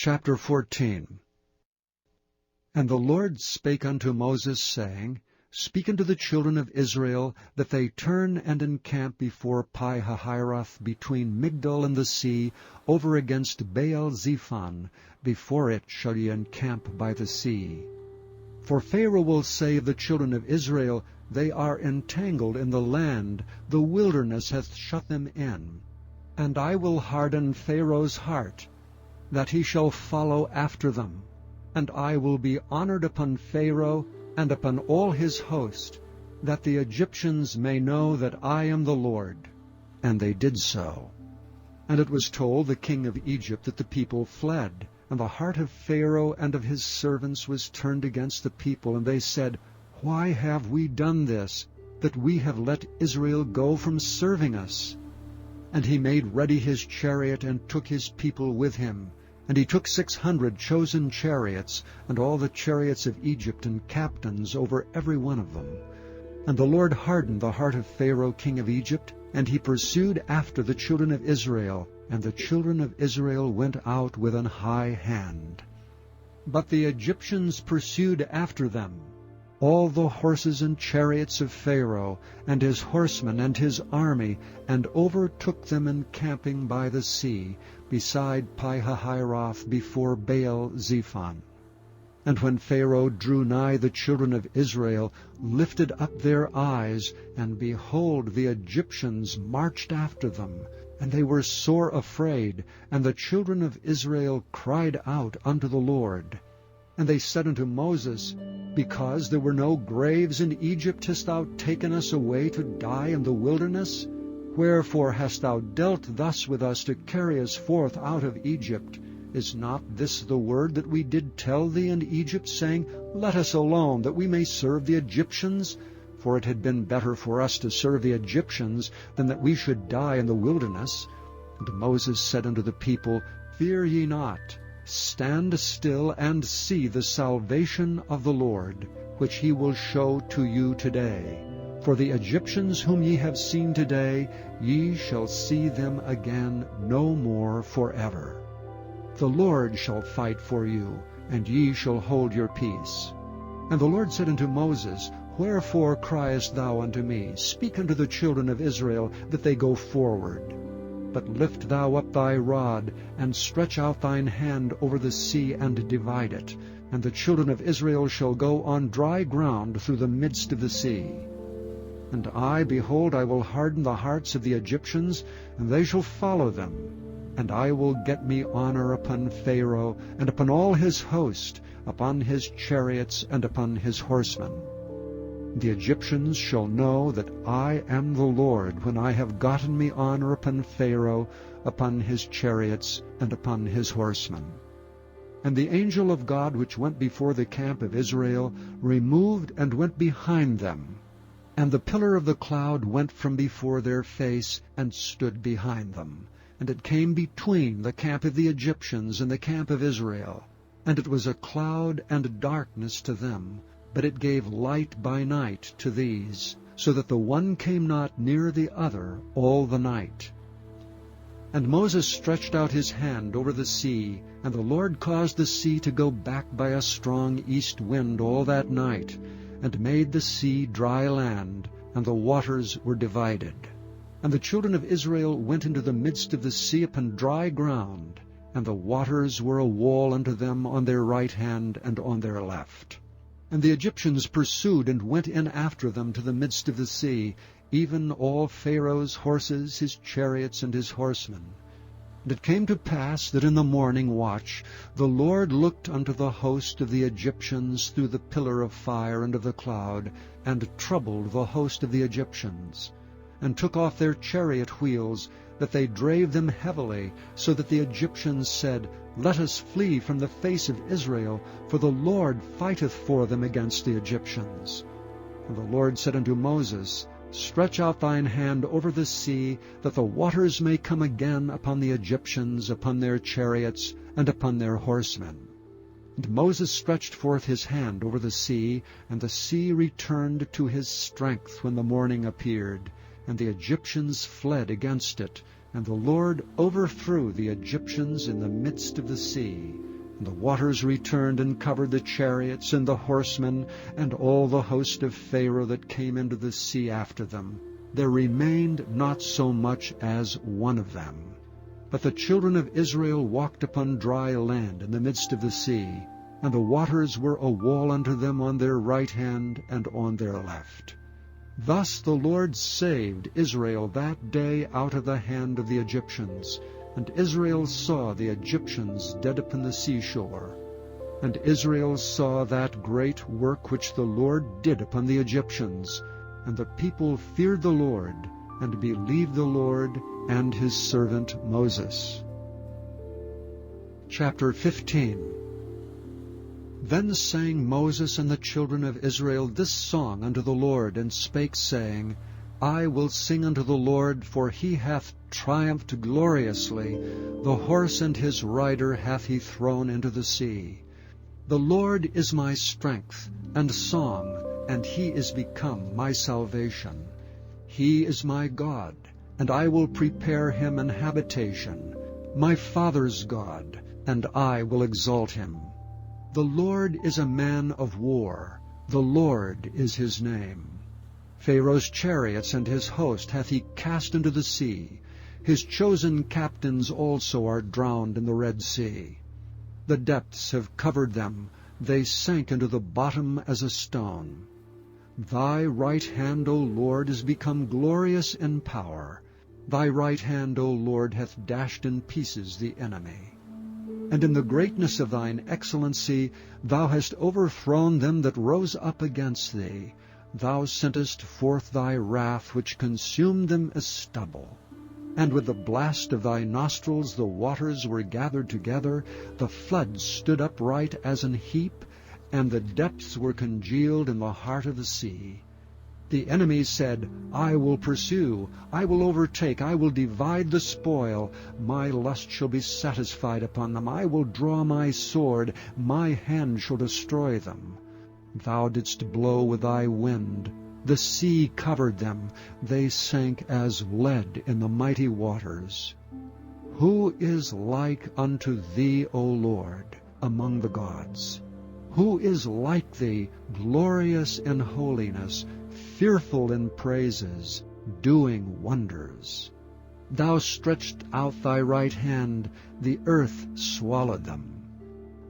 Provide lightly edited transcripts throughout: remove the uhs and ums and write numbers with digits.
Chapter 14. And the Lord spake unto Moses, saying, Speak unto the children of Israel, that they turn and encamp before Pi-hahiroth, between Migdol and the sea, over against Baal-zephon. Before it shall ye encamp by the sea. For Pharaoh will say of the children of Israel, They are entangled in the land, the wilderness hath shut them in. And I will harden Pharaoh's heart, that he shall follow after them. And I will be honored upon Pharaoh and upon all his host, that the Egyptians may know that I am the Lord. And they did so. And it was told the king of Egypt that the people fled, and the heart of Pharaoh and of his servants was turned against the people, and they said, Why have we done this, that we have let Israel go from serving us? And he made ready his chariot, and took his people with him. And he took 600 chosen chariots, and all the chariots of Egypt, and captains over every one of them. And the Lord hardened the heart of Pharaoh king of Egypt, and he pursued after the children of Israel, and the children of Israel went out with an high hand. But the Egyptians pursued after them, all the horses and chariots of Pharaoh, and his horsemen and his army, and overtook them encamping by the sea, beside Pi-hahiroth, before Baal-zephon. And when Pharaoh drew nigh, the children of Israel lifted up their eyes, and behold, the Egyptians marched after them, and they were sore afraid, and the children of Israel cried out unto the Lord. And they said unto Moses, Because there were no graves in Egypt, hast thou taken us away to die in the wilderness? Wherefore hast thou dealt thus with us, to carry us forth out of Egypt? Is not this the word that we did tell thee in Egypt, saying, Let us alone, that we may serve the Egyptians? For it had been better for us to serve the Egyptians, than that we should die in the wilderness. And Moses said unto the people, Fear ye not. Stand still, and see the salvation of the Lord, which he will show to you today. For the Egyptians whom ye have seen today, ye shall see them again no more forever. The Lord shall fight for you, and ye shall hold your peace. And the Lord said unto Moses, Wherefore criest thou unto me? Speak unto the children of Israel, that they go forward. But lift thou up thy rod, and stretch out thine hand over the sea, and divide it. And the children of Israel shall go on dry ground through the midst of the sea. And I, behold, I will harden the hearts of the Egyptians, and they shall follow them. And I will get me honor upon Pharaoh, and upon all his host, upon his chariots, and upon his horsemen. The Egyptians shall know that I am the Lord, when I have gotten me honor upon Pharaoh, upon his chariots, and upon his horsemen. And the angel of God which went before the camp of Israel removed and went behind them. And the pillar of the cloud went from before their face, and stood behind them. And it came between the camp of the Egyptians and the camp of Israel. And it was a cloud and darkness to them, but it gave light by night to these, so that the one came not near the other all the night. And Moses stretched out his hand over the sea, and the Lord caused the sea to go back by a strong east wind all that night, and made the sea dry land, and the waters were divided. And the children of Israel went into the midst of the sea upon dry ground, and the waters were a wall unto them on their right hand and on their left. And the Egyptians pursued and went in after them to the midst of the sea, even all Pharaoh's horses, his chariots, and his horsemen. And it came to pass that in the morning watch the Lord looked unto the host of the Egyptians through the pillar of fire and of the cloud, and troubled the host of the Egyptians, and took off their chariot wheels, that they drave them heavily, so that the Egyptians said, Let us flee from the face of Israel, for the Lord fighteth for them against the Egyptians. And the Lord said unto Moses, Stretch out thine hand over the sea, that the waters may come again upon the Egyptians, upon their chariots, and upon their horsemen. And Moses stretched forth his hand over the sea, and the sea returned to his strength when the morning appeared, and the Egyptians fled against it, and the Lord overthrew the Egyptians in the midst of the sea, And the waters returned and covered the chariots and the horsemen and all the host of Pharaoh that came into the sea after them. There remained not so much as one of them. But the children of Israel walked upon dry land in the midst of the sea, and the waters were a wall unto them on their right hand and on their left. Thus the Lord saved Israel that day out of the hand of the Egyptians. And Israel saw the Egyptians dead upon the seashore. And Israel saw that great work which the Lord did upon the Egyptians. And the people feared the Lord, and believed the Lord and his servant Moses. Chapter 15. Then sang Moses and the children of Israel this song unto the Lord, and spake, saying, I will sing unto the Lord, for he hath triumphed gloriously. The horse and his rider hath he thrown into the sea. The Lord is my strength and song, and he is become my salvation. He is my God, and I will prepare him an habitation, my father's God, and I will exalt him. The Lord is a man of war, the Lord is his name. Pharaoh's chariots and his host hath he cast into the sea. His chosen captains also are drowned in the Red Sea. The depths have covered them, they sank into the bottom as a stone. Thy right hand, O Lord, is become glorious in power. Thy right hand, O Lord, hath dashed in pieces the enemy. And in the greatness of thine excellency thou hast overthrown them that rose up against thee. Thou sentest forth thy wrath, which consumed them as stubble. And with the blast of thy nostrils the waters were gathered together, the floods stood upright as an heap, and the depths were congealed in the heart of the sea. The enemy said, I will pursue, I will overtake, I will divide the spoil. My lust shall be satisfied upon them. I will draw my sword, my hand shall destroy them. Thou didst blow with thy wind. The sea covered them. They sank as lead in the mighty waters. Who is like unto thee, O Lord, among the gods? Who is like thee, glorious in holiness, fearful in praises, doing wonders? Thou stretched out thy right hand, the earth swallowed them.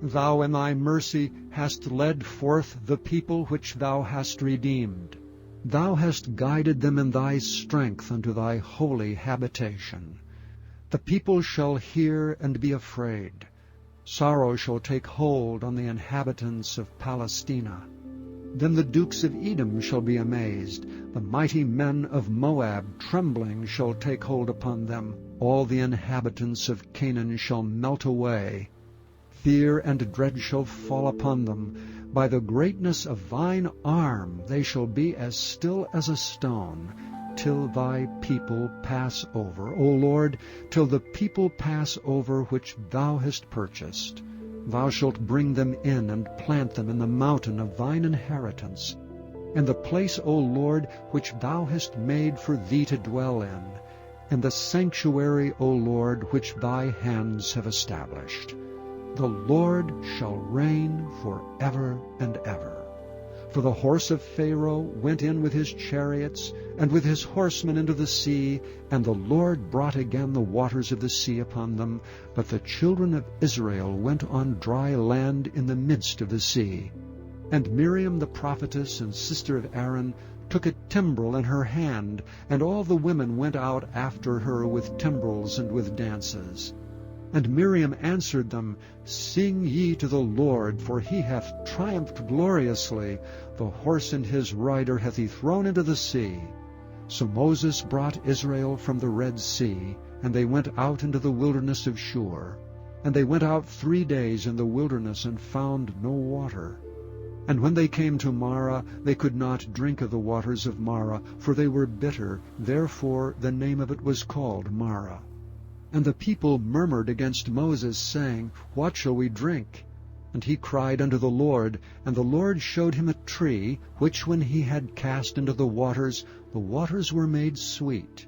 Thou in thy mercy hast led forth the people which thou hast redeemed. Thou hast guided them in thy strength unto thy holy habitation. The people shall hear and be afraid. Sorrow shall take hold on the inhabitants of Palestina. Then the dukes of Edom shall be amazed. The mighty men of Moab trembling shall take hold upon them. All the inhabitants of Canaan shall melt away. Fear and dread shall fall upon them. By the greatness of thine arm they shall be as still as a stone, till thy people pass over, O Lord, till the people pass over which thou hast purchased. Thou shalt bring them in and plant them in the mountain of thine inheritance, in the place, O Lord, which thou hast made for thee to dwell in the sanctuary, O Lord, which thy hands have established. The Lord shall reign forever and ever. For the horse of Pharaoh went in with his chariots and with his horsemen into the sea, and the Lord brought again the waters of the sea upon them. But the children of Israel went on dry land in the midst of the sea. And Miriam the prophetess and sister of Aaron took a timbrel in her hand, and all the women went out after her with timbrels and with dances. And Miriam answered them, Sing ye to the Lord, for he hath triumphed gloriously. The horse and his rider hath he thrown into the sea. So Moses brought Israel from the Red Sea, and they went out into the wilderness of Shur. And they went out 3 days in the wilderness, and found no water. And when they came to Marah, they could not drink of the waters of Marah, for they were bitter. Therefore the name of it was called Marah. And the people murmured against Moses, saying, What shall we drink? And he cried unto the Lord, and the Lord showed him a tree, which when he had cast into the waters were made sweet.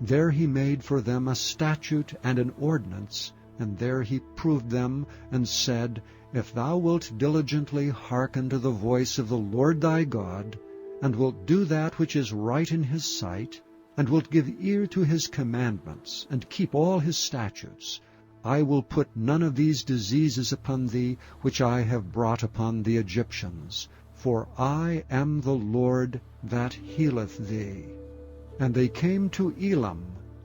There he made for them a statute and an ordinance, and there he proved them, and said, If thou wilt diligently hearken to the voice of the Lord thy God, and wilt do that which is right in his sight, and wilt give ear to his commandments, and keep all his statutes, I will put none of these diseases upon thee, which I have brought upon the Egyptians. For I am the Lord that healeth thee. And they came to Elam,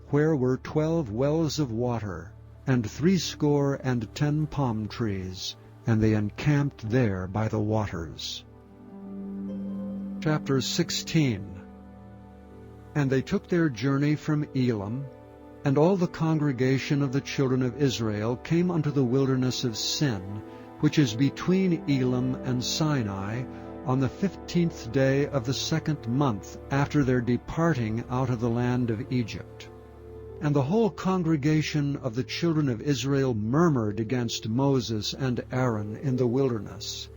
where were 12 wells of water, and 70 palm trees, and they encamped there by the waters. Chapter 16. And they took their journey from Elam, and all the congregation of the children of Israel came unto the wilderness of Sin, which is between Elam and Sinai, on the 15th day of the 2nd month after their departing out of the land of Egypt. And the whole congregation of the children of Israel murmured against Moses and Aaron in the wilderness.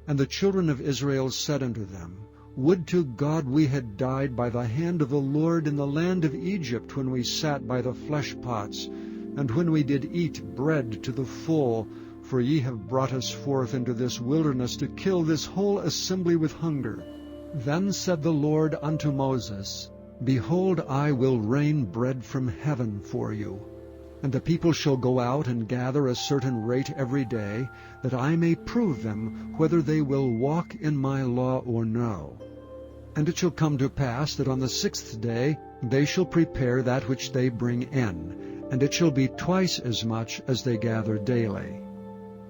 And the children of Israel said unto them, Would to God we had died by the hand of the Lord in the land of Egypt, when we sat by the flesh pots, and when we did eat bread to the full, for ye have brought us forth into this wilderness to kill this whole assembly with hunger. Then said the Lord unto Moses, Behold, I will rain bread from heaven for you, and the people shall go out and gather a certain rate every day, that I may prove them whether they will walk in my law or no. And it shall come to pass that on the 6th day they shall prepare that which they bring in, and it shall be twice as much as they gather daily.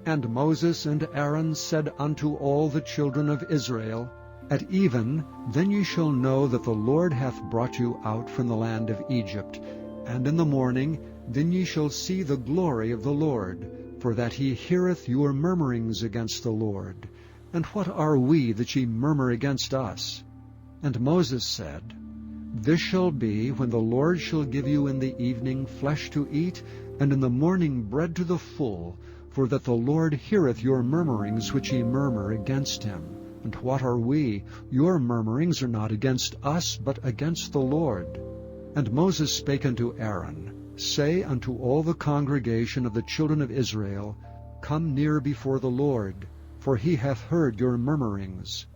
And Moses and Aaron said unto all the children of Israel, At even then ye shall know that the Lord hath brought you out from the land of Egypt, and in the morning then ye shall see the glory of the Lord, for that he heareth your murmurings against the Lord. And what are we that ye murmur against us? And Moses said, This shall be when the Lord shall give you in the evening flesh to eat, and in the morning bread to the full, for that the Lord heareth your murmurings which ye murmur against him. And what are we? Your murmurings are not against us, but against the Lord. And Moses spake unto Aaron, Say unto all the congregation of the children of Israel, Come near before the Lord, for he hath heard your murmurings.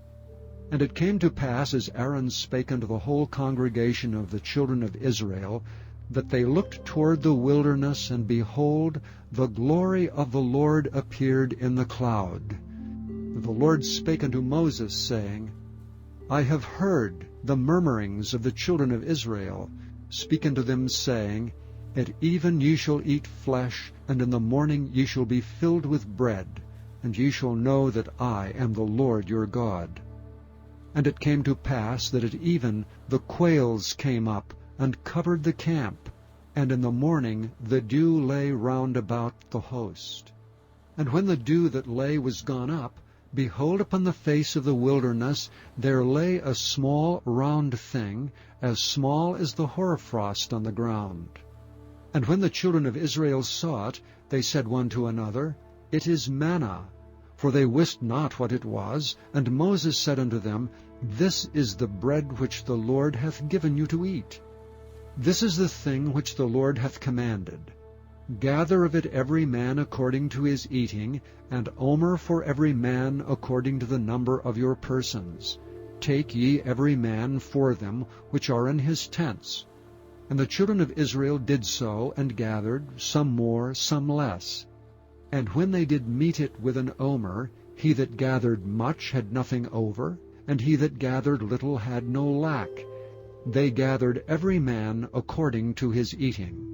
And it came to pass, as Aaron spake unto the whole congregation of the children of Israel, that they looked toward the wilderness, and behold, the glory of the Lord appeared in the cloud. The Lord spake unto Moses, saying, I have heard the murmurings of the children of Israel. Speak unto them, saying, At even ye shall eat flesh, and in the morning ye shall be filled with bread, and ye shall know that I am the Lord your God. And it came to pass that at even the quails came up, and covered the camp, and in the morning the dew lay round about the host. And when the dew that lay was gone up, behold, upon the face of the wilderness there lay a small round thing, as small as the hoarfrost on the ground. And when the children of Israel saw it, they said one to another, It is manna. For they wist not what it was. And Moses said unto them, This is the bread which the Lord hath given you to eat. This is the thing which the Lord hath commanded. Gather of it every man according to his eating, and omer for every man according to the number of your persons. Take ye every man for them which are in his tents. And the children of Israel did so, and gathered, some more, some less. And when they did meet it with an omer, he that gathered much had nothing over, and he that gathered little had no lack. They gathered every man according to his eating.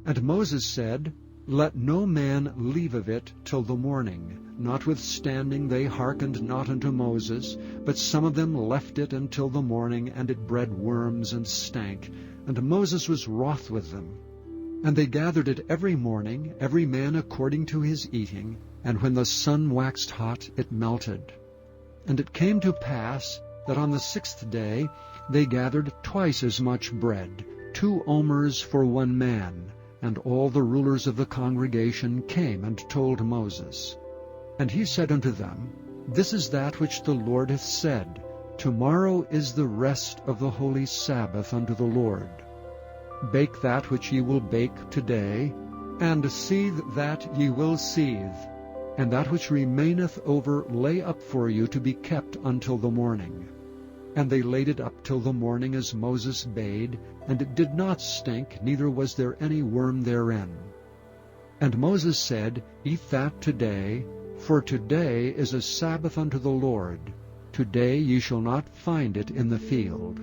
And Moses said, Let no man leave of it till the morning. Notwithstanding they hearkened not unto Moses, but some of them left it until the morning, and it bred worms and stank. And Moses was wroth with them. And they gathered it every morning, every man according to his eating, and when the sun waxed hot, it melted. And it came to pass that on the 6th day they gathered twice as much bread, 2 omers for one man. And all the rulers of the congregation came and told Moses. And he said unto them, This is that which the Lord hath said, Tomorrow is the rest of the holy Sabbath unto the Lord. Bake that which ye will bake today, And seethe that ye will seethe, and that which remaineth over lay up for you to be kept until the morning. And they laid it up till the morning as Moses bade, and it did not stink, neither was there any worm therein. And Moses said, Eat that today, for today is a Sabbath unto the Lord. Today ye shall not find it in the field.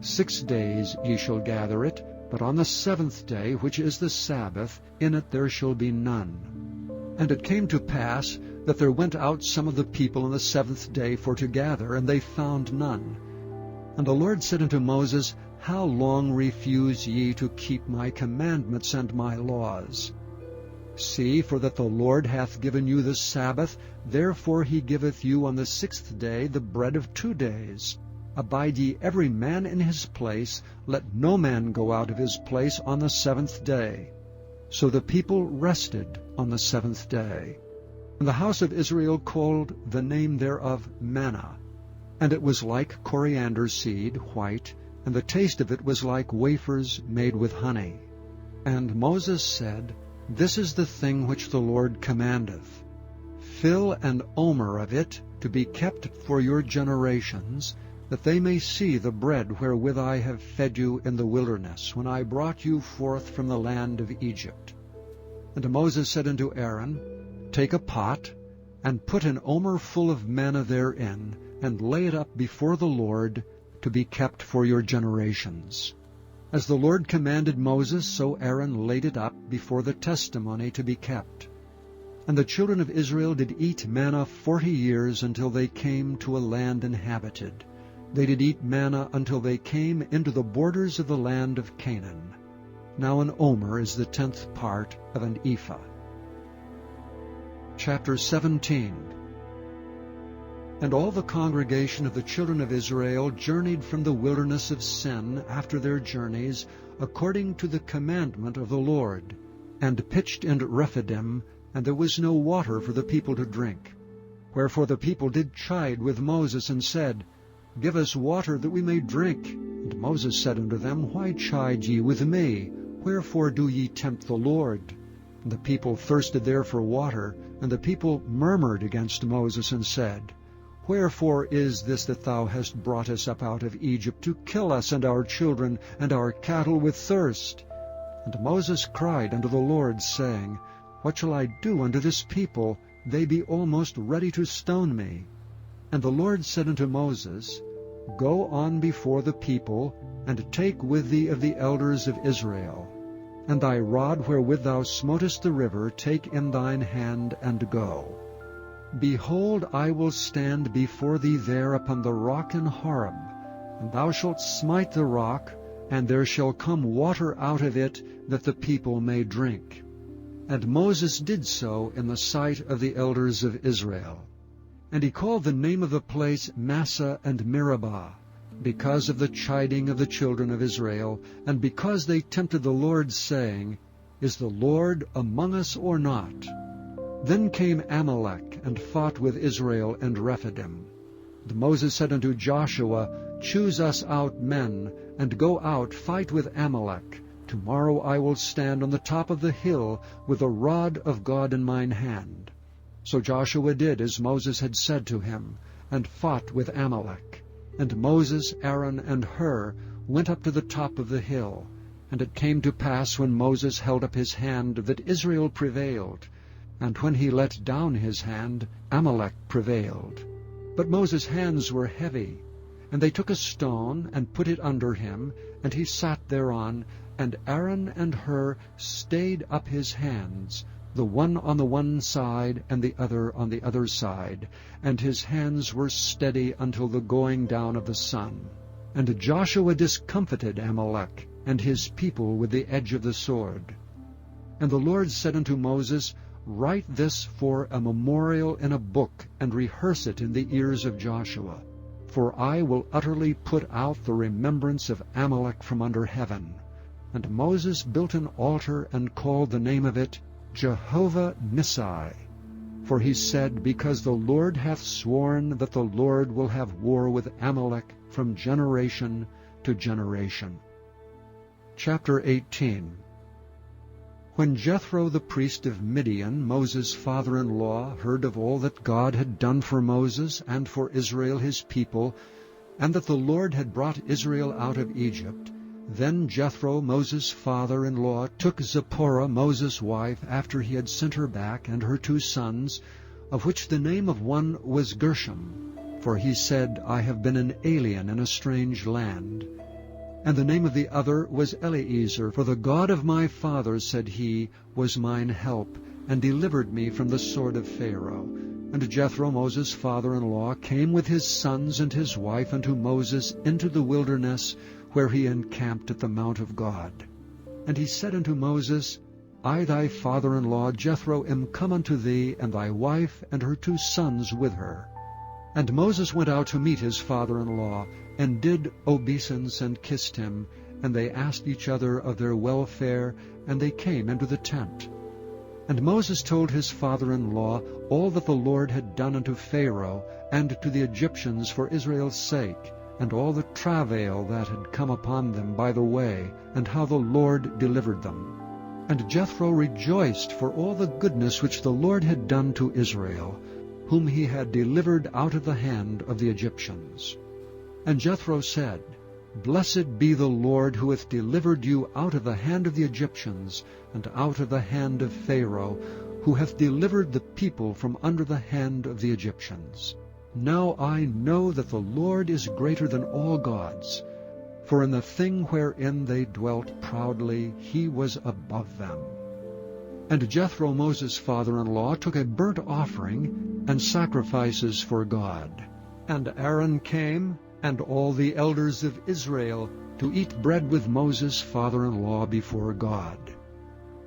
6 days ye shall gather it, but on the 7th day, which is the Sabbath, in it there shall be none. And it came to pass that there went out some of the people on the 7th day for to gather, and they found none. And the Lord said unto Moses, How long refuse ye to keep my commandments and my laws? See, for that the Lord hath given you the Sabbath, therefore he giveth you on the 6th day the bread of 2 days. Abide ye every man in his place, let no man go out of his place on the 7th day. So the people rested on the 7th day. And the house of Israel called the name thereof manna. And it was like coriander seed, white, and the taste of it was like wafers made with honey. And Moses said, This is the thing which the Lord commandeth. Fill an omer of it to be kept for your generations, that they may see the bread wherewith I have fed you in the wilderness, when I brought you forth from the land of Egypt. And Moses said unto Aaron, Take a pot, and put an omer full of manna therein, and lay it up before the Lord, to be kept for your generations. As the Lord commanded Moses, so Aaron laid it up before the testimony to be kept. And the children of Israel did eat manna 40 years, until they came to a land inhabited. They did eat manna until they came into the borders of the land of Canaan. Now an omer is the 10th part of an ephah. Chapter 17. And all the congregation of the children of Israel journeyed from the wilderness of Sin after their journeys, according to the commandment of the Lord, and pitched in Rephidim, and there was no water for the people to drink. Wherefore the people did chide with Moses, and said, Give us water that we may drink. And Moses said unto them, Why chide ye with me? Wherefore do ye tempt the Lord? And the people thirsted there for water, and the people murmured against Moses, and said, Wherefore is this that thou hast brought us up out of Egypt, to kill us and our children and our cattle with thirst? And Moses cried unto the Lord, saying, What shall I do unto this people? They be almost ready to stone me. And the Lord said unto Moses, Go on before the people, and take with thee of the elders of Israel. And thy rod wherewith thou smotest the river take in thine hand, and go. Behold, I will stand before thee there upon the rock in Horeb, and thou shalt smite the rock, and there shall come water out of it, that the people may drink. And Moses did so in the sight of the elders of Israel. And he called the name of the place Massah and Meribah, because of the chiding of the children of Israel, and because they tempted the Lord, saying, Is the Lord among us or not? Then came Amalek, and fought with Israel and Rephidim. And Moses said unto Joshua, Choose us out men, and go out, fight with Amalek. Tomorrow I will stand on the top of the hill, with the rod of God in mine hand. So Joshua did as Moses had said to him, and fought with Amalek. And Moses, Aaron, and Hur went up to the top of the hill. And it came to pass, when Moses held up his hand, that Israel prevailed. And when he let down his hand, Amalek prevailed. But Moses' hands were heavy. And they took a stone, and put it under him, and he sat thereon, and Aaron and Hur stayed up his hands, the one on the one side, and the other on the other side, and his hands were steady until the going down of the sun. And Joshua discomfited Amalek, and his people with the edge of the sword. And the Lord said unto Moses, Write this for a memorial in a book, and rehearse it in the ears of Joshua. For I will utterly put out the remembrance of Amalek from under heaven. And Moses built an altar, and called the name of it Jehovah Nissi. For he said, Because the Lord hath sworn that the Lord will have war with Amalek from generation to generation. Chapter 18. When Jethro the priest of Midian, Moses' father-in-law, heard of all that God had done for Moses and for Israel his people, and that the Lord had brought Israel out of Egypt, then Jethro, Moses' father-in-law, took Zipporah, Moses' wife, after he had sent her back, and her 2 sons, of which the name of one was Gershom, for he said, I have been an alien in a strange land. And the name of the other was Eleazar, for the God of my fathers, said he, was mine help, and delivered me from the sword of Pharaoh. And Jethro, Moses' father-in-law, came with his sons and his wife unto Moses into the wilderness, where he encamped at the mount of God. And he said unto Moses, I thy father-in-law Jethro am come unto thee, and thy wife and her 2 sons with her. And Moses went out to meet his father-in-law, and did obeisance and kissed him, and they asked each other of their welfare, and they came into the tent. And Moses told his father-in-law all that the Lord had done unto Pharaoh and to the Egyptians for Israel's sake, and all the travail that had come upon them by the way, and how the Lord delivered them. And Jethro rejoiced for all the goodness which the Lord had done to Israel, whom he had delivered out of the hand of the Egyptians. And Jethro said, Blessed be the Lord, who hath delivered you out of the hand of the Egyptians, and out of the hand of Pharaoh, who hath delivered the people from under the hand of the Egyptians. Now I know that the Lord is greater than all gods, for in the thing wherein they dwelt proudly he was above them. And Jethro, Moses' father-in-law, took a burnt offering and sacrifices for God. And Aaron came, and all the elders of Israel, to eat bread with Moses' father-in-law before God.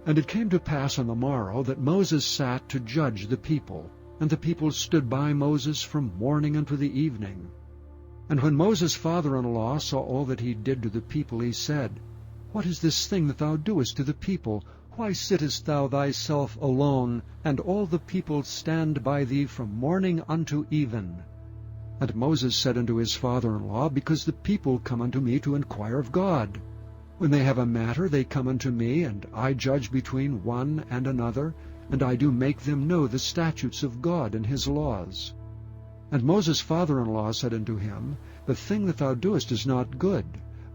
And it came to pass on the morrow that Moses sat to judge the people, and the people stood by Moses from morning unto the evening. And when Moses' father-in-law saw all that he did to the people, he said, What is this thing that thou doest to the people? Why sittest thou thyself alone, and all the people stand by thee from morning unto even? And Moses said unto his father-in-law, Because the people come unto me to inquire of God. When they have a matter, they come unto me, and I judge between one and another, and I do make them know the statutes of God and his laws. And Moses' father-in-law said unto him, The thing that thou doest is not good.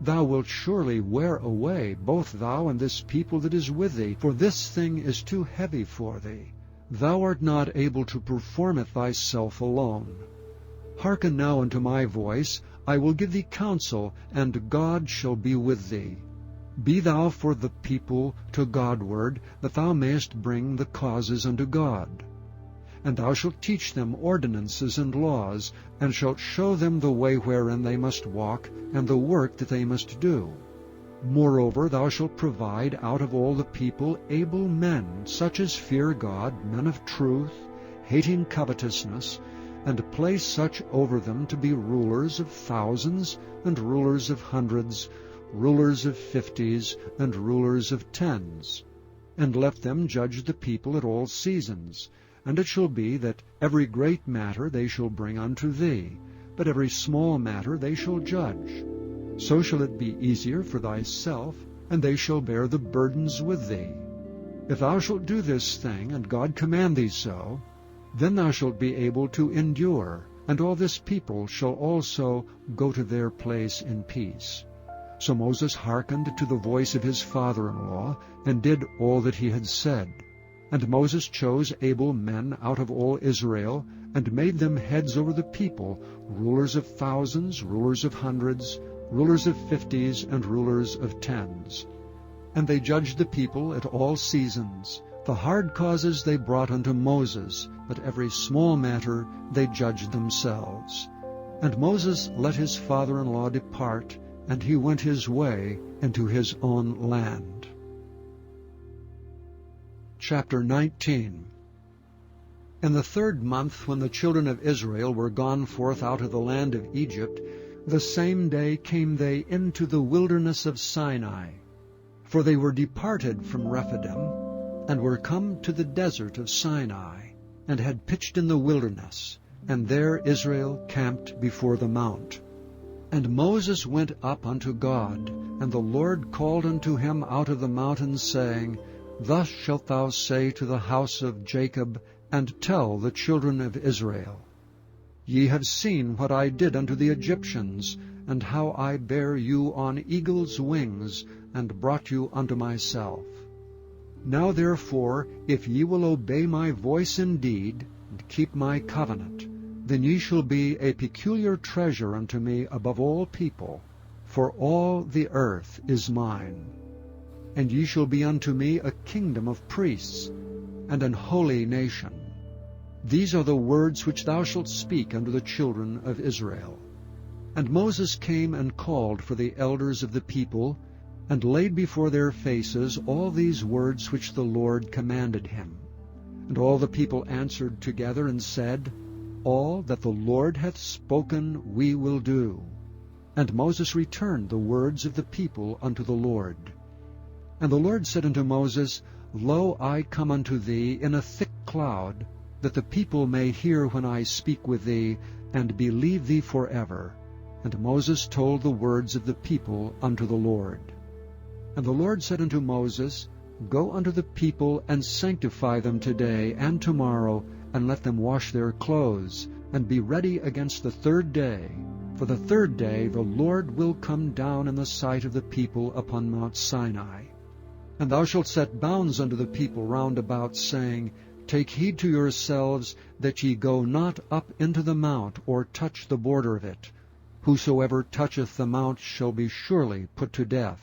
Thou wilt surely wear away, both thou and this people that is with thee, for this thing is too heavy for thee. Thou art not able to perform it thyself alone. Hearken now unto my voice, I will give thee counsel, and God shall be with thee. Be thou for the people to Godward, that thou mayest bring the causes unto God. And thou shalt teach them ordinances and laws, and shalt show them the way wherein they must walk, and the work that they must do. Moreover, thou shalt provide out of all the people able men, such as fear God, men of truth, hating covetousness, and place such over them to be rulers of thousands, and rulers of hundreds, rulers of 50s, and rulers of 10s. And let them judge the people at all seasons. And it shall be that every great matter they shall bring unto thee, but every small matter they shall judge. So shall it be easier for thyself, and they shall bear the burdens with thee. If thou shalt do this thing, and God command thee so, then thou shalt be able to endure, and all this people shall also go to their place in peace. So Moses hearkened to the voice of his father-in-law, and did all that he had said. And Moses chose able men out of all Israel, and made them heads over the people, rulers of thousands, rulers of hundreds, rulers of 50s, and rulers of 10s. And they judged the people at all seasons. The hard causes they brought unto Moses, but every small matter they judged themselves. And Moses let his father-in-law depart, and he went his way into his own land. Chapter 19. In the 3rd month, when the children of Israel were gone forth out of the land of Egypt, the same day came they into the wilderness of Sinai. For they were departed from Rephidim, and were come to the desert of Sinai, and had pitched in the wilderness, and there Israel camped before the mount. And Moses went up unto God, and the Lord called unto him out of the mountain, saying, Thus shalt thou say to the house of Jacob, and tell the children of Israel, Ye have seen what I did unto the Egyptians, and how I bare you on eagle's wings, and brought you unto myself. Now therefore, if ye will obey my voice indeed, and keep my covenant, then ye shall be a peculiar treasure unto me above all people, for all the earth is mine. And ye shall be unto me a kingdom of priests, and an holy nation. These are the words which thou shalt speak unto the children of Israel. And Moses came and called for the elders of the people, and laid before their faces all these words which the Lord commanded him. And all the people answered together and said, All that the Lord hath spoken we will do. And Moses returned the words of the people unto the Lord. And the Lord said unto Moses, Lo, I come unto thee in a thick cloud, that the people may hear when I speak with thee, and believe thee forever. And Moses told the words of the people unto the Lord. And the Lord said unto Moses, Go unto the people, and sanctify them today and tomorrow, and let them wash their clothes, and be ready against the third day. For the third day the Lord will come down in the sight of the people upon Mount Sinai. And thou shalt set bounds unto the people round about, saying, Take heed to yourselves, that ye go not up into the mount, or touch the border of it. Whosoever toucheth the mount shall be surely put to death.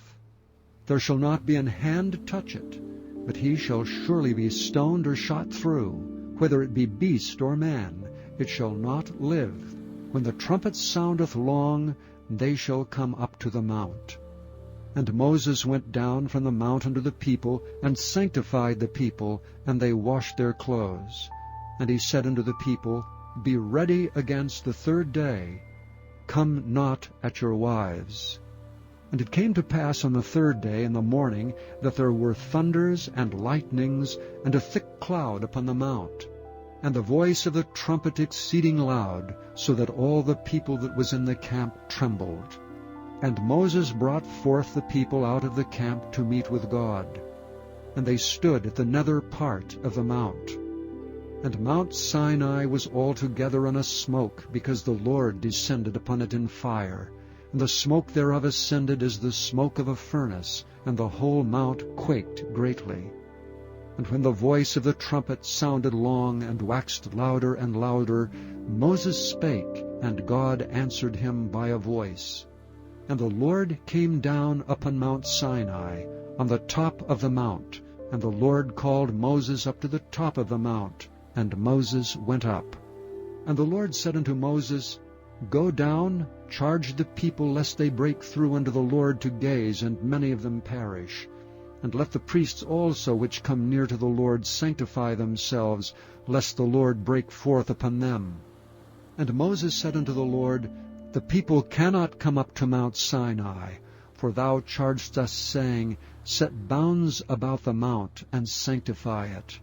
There shall not be an hand touch it, but he shall surely be stoned or shot through. Whether it be beast or man, it shall not live. When the trumpet soundeth long, they shall come up to the mount. And Moses went down from the mount unto the people, and sanctified the people, and they washed their clothes. And he said unto the people, Be ready against the third day, come not at your wives. And it came to pass on the third day in the morning, that there were thunders and lightnings, and a thick cloud upon the mount, and the voice of the trumpet exceeding loud, so that all the people that was in the camp trembled. And Moses brought forth the people out of the camp to meet with God. And they stood at the nether part of the mount. And Mount Sinai was altogether in a smoke, because the Lord descended upon it in fire. And the smoke thereof ascended as the smoke of a furnace, and the whole mount quaked greatly. And when the voice of the trumpet sounded long, and waxed louder and louder, Moses spake, and God answered him by a voice. And the Lord came down upon Mount Sinai, on the top of the mount. And the Lord called Moses up to the top of the mount, and Moses went up. And the Lord said unto Moses, Go down, charge the people, lest they break through unto the Lord to gaze, and many of them perish. And let the priests also which come near to the Lord sanctify themselves, lest the Lord break forth upon them. And Moses said unto the Lord, The people cannot come up to Mount Sinai, for thou chargedst us, saying, Set bounds about the mount, and sanctify it.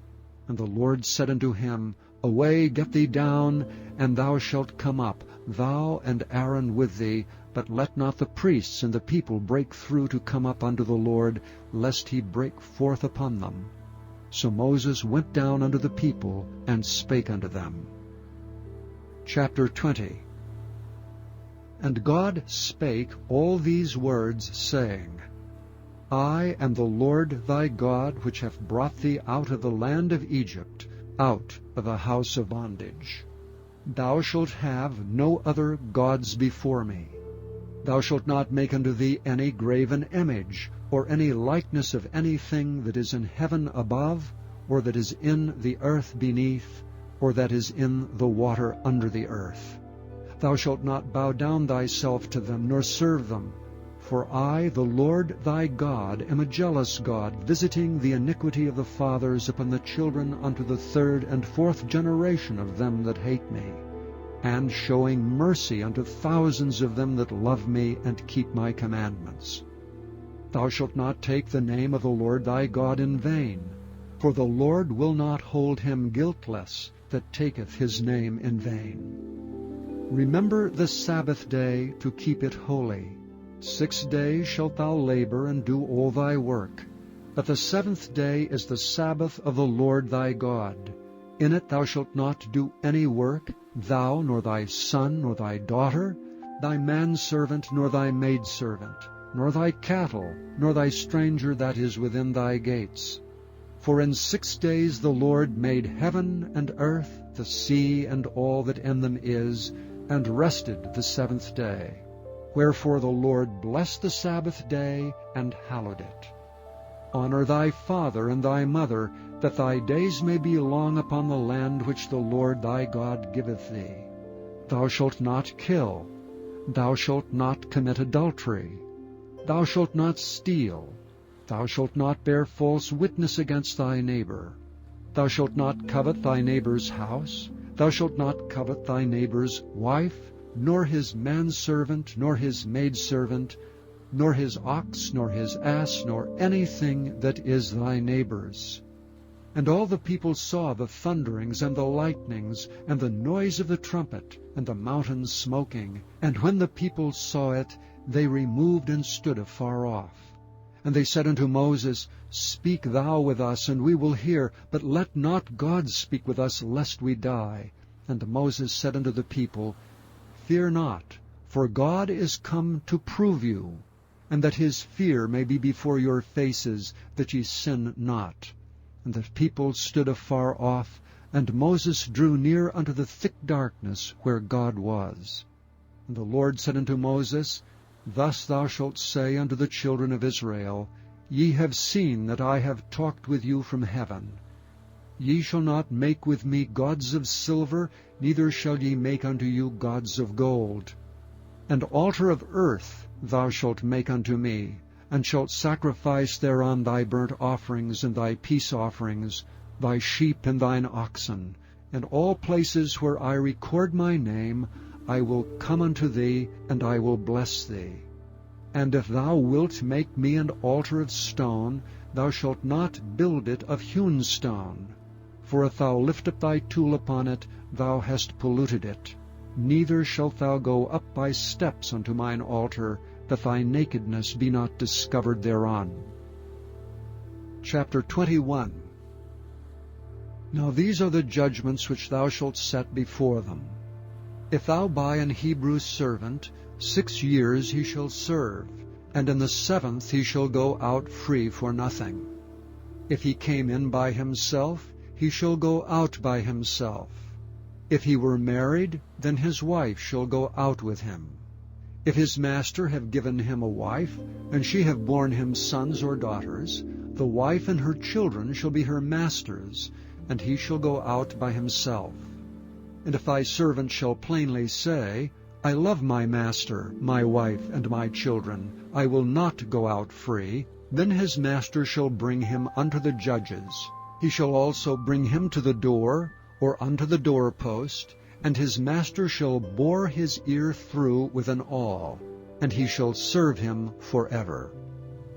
And the Lord said unto him, Away, get thee down, and thou shalt come up, thou and Aaron with thee, but let not the priests and the people break through to come up unto the Lord, lest he break forth upon them. So Moses went down unto the people, and spake unto them. Chapter 20. And God spake all these words, saying, I am the Lord thy God, which hath brought thee out of the land of Egypt, out of the house of bondage. Thou shalt have no other gods before me. Thou shalt not make unto thee any graven image, or any likeness of anything that is in heaven above, or that is in the earth beneath, or that is in the water under the earth. Thou shalt not bow down thyself to them, nor serve them. For I, the Lord thy God, am a jealous God, visiting the iniquity of the fathers upon the children unto the third and fourth generation of them that hate me, and showing mercy unto thousands of them that love me and keep my commandments. Thou shalt not take the name of the Lord thy God in vain, for the Lord will not hold him guiltless that taketh his name in vain. Remember the Sabbath day to keep it holy. 6 days shalt thou labor and do all thy work, But the seventh day is the Sabbath of the Lord thy God. In it thou shalt not do any work, thou, nor thy son, nor thy daughter, thy manservant, nor thy maidservant, nor thy cattle, nor thy stranger that is within thy gates. For in 6 days the Lord made heaven and earth, the sea, and all that in them is, and rested the seventh day. Wherefore the Lord blessed the Sabbath day, and hallowed it. Honor thy father and thy mother, that thy days may be long upon the land which the Lord thy God giveth thee. Thou shalt not kill. Thou shalt not commit adultery. Thou shalt not steal. Thou shalt not bear false witness against thy neighbor. Thou shalt not covet thy neighbor's house. Thou shalt not covet thy neighbor's wife, nor his manservant, nor his maidservant, nor his ox, nor his ass, nor anything that is thy neighbor's. And all the people saw the thunderings and the lightnings, and the noise of the trumpet, and the mountains smoking. And when the people saw it, they removed and stood afar off. And they said unto Moses, Speak thou with us, and we will hear, but let not God speak with us, lest we die. And Moses said unto the people, Fear not, for God is come to prove you, and that his fear may be before your faces, that ye sin not. And the people stood afar off, and Moses drew near unto the thick darkness where God was. And the Lord said unto Moses, Thus thou shalt say unto the children of Israel, Ye have seen that I have talked with you from heaven. Ye shall not make with me gods of silver, neither shall ye make unto you gods of gold. An altar of earth thou shalt make unto me, and shalt sacrifice thereon thy burnt offerings and thy peace offerings, thy sheep and thine oxen. In all places where I record my name, I will come unto thee, and I will bless thee. And if thou wilt make me an altar of stone, thou shalt not build it of hewn stone. For if thou lift up thy tool upon it, thou hast polluted it. Neither shalt thou go up by steps unto mine altar, that thy nakedness be not discovered thereon. Chapter 21. Now these are the judgments which thou shalt set before them. If thou buy an Hebrew servant, 6 years he shall serve, and in the 7th he shall go out free for nothing. If he came in by himself, he shall go out by himself. If he were married, then his wife shall go out with him. If his master have given him a wife, and she have borne him sons or daughters, the wife and her children shall be her master's, and he shall go out by himself. And if thy servant shall plainly say, I love my master, my wife, and my children, I will not go out free, then his master shall bring him unto the judges. He shall also bring him to the door, or unto the doorpost, and his master shall bore his ear through with an awl, and he shall serve him forever.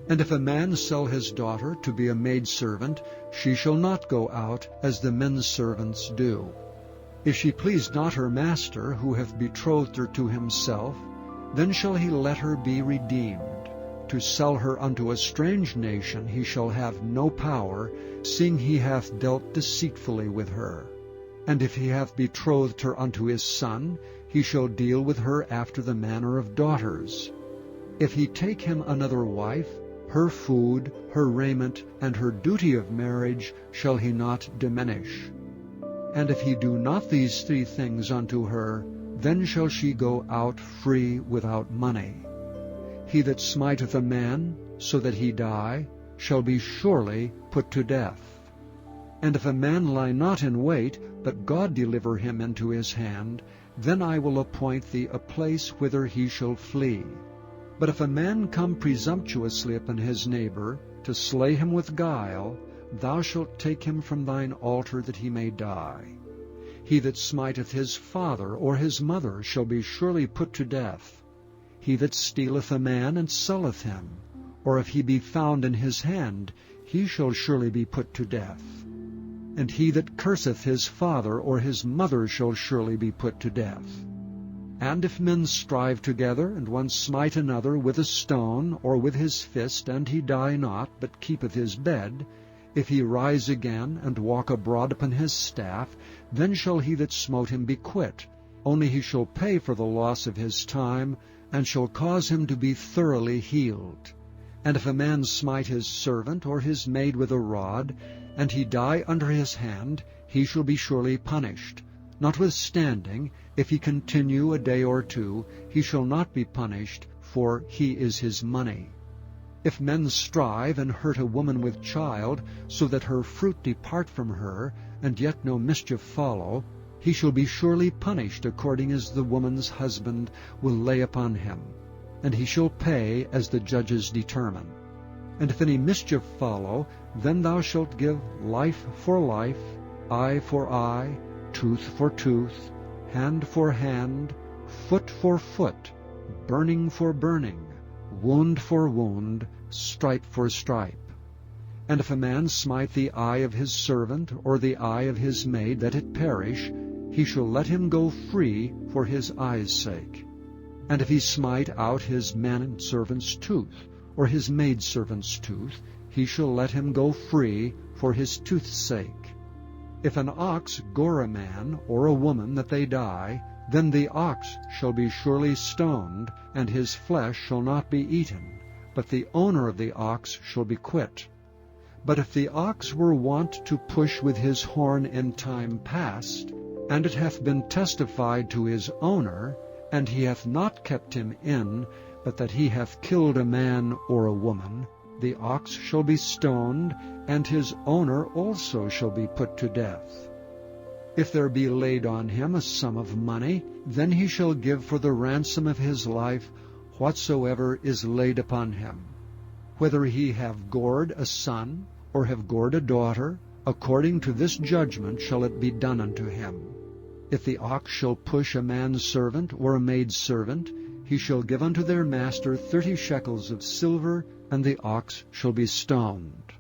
And if a man sell his daughter to be a maidservant, she shall not go out as the men's servants do. If she please not her master, who hath betrothed her to himself, then shall he let her be redeemed. To sell her unto a strange nation he shall have no power, seeing he hath dealt deceitfully with her. And if he hath betrothed her unto his son, he shall deal with her after the manner of daughters. If he take him another wife, her food, her raiment, and her duty of marriage shall he not diminish. And if he do not these 3 things unto her, then shall she go out free without money. He that smiteth a man, so that he die, shall be surely put to death. And if a man lie not in wait, but God deliver him into his hand, then I will appoint thee a place whither he shall flee. But if a man come presumptuously upon his neighbor, to slay him with guile, thou shalt take him from thine altar that he may die. He that smiteth his father or his mother shall be surely put to death. He that stealeth a man and selleth him, or if he be found in his hand, he shall surely be put to death. And he that curseth his father or his mother shall surely be put to death. And if men strive together, and one smite another with a stone, or with his fist, and he die not, but keepeth his bed, if he rise again, and walk abroad upon his staff, then shall he that smote him be quit. Only he shall pay for the loss of his time, and shall cause him to be thoroughly healed. And if a man smite his servant or his maid with a rod, and he die under his hand, he shall be surely punished. Notwithstanding, if he continue a day or two, he shall not be punished, for he is his money. If men strive and hurt a woman with child, so that her fruit depart from her, and yet no mischief follow, he shall be surely punished according as the woman's husband will lay upon him, and he shall pay as the judges determine. And if any mischief follow, then thou shalt give life for life, eye for eye, tooth for tooth, hand for hand, foot for foot, burning for burning, wound for wound, stripe for stripe. And if a man smite the eye of his servant, or the eye of his maid, that it perish, he shall let him go free for his eye's sake. And if he smite out his manservant's tooth, or his maidservant's tooth, he shall let him go free for his tooth's sake. If an ox gore a man or a woman that they die, then the ox shall be surely stoned, and his flesh shall not be eaten, but the owner of the ox shall be quit. But if the ox were wont to push with his horn in time past, and it hath been testified to his owner, and he hath not kept him in, but that he hath killed a man or a woman, the ox shall be stoned, and his owner also shall be put to death. If there be laid on him a sum of money, then he shall give for the ransom of his life whatsoever is laid upon him. Whether he have gored a son, or have gored a daughter, according to this judgment shall it be done unto him. If the ox shall push a man's servant or a maid's servant, he shall give unto their master 30 shekels of silver, and the ox shall be stoned.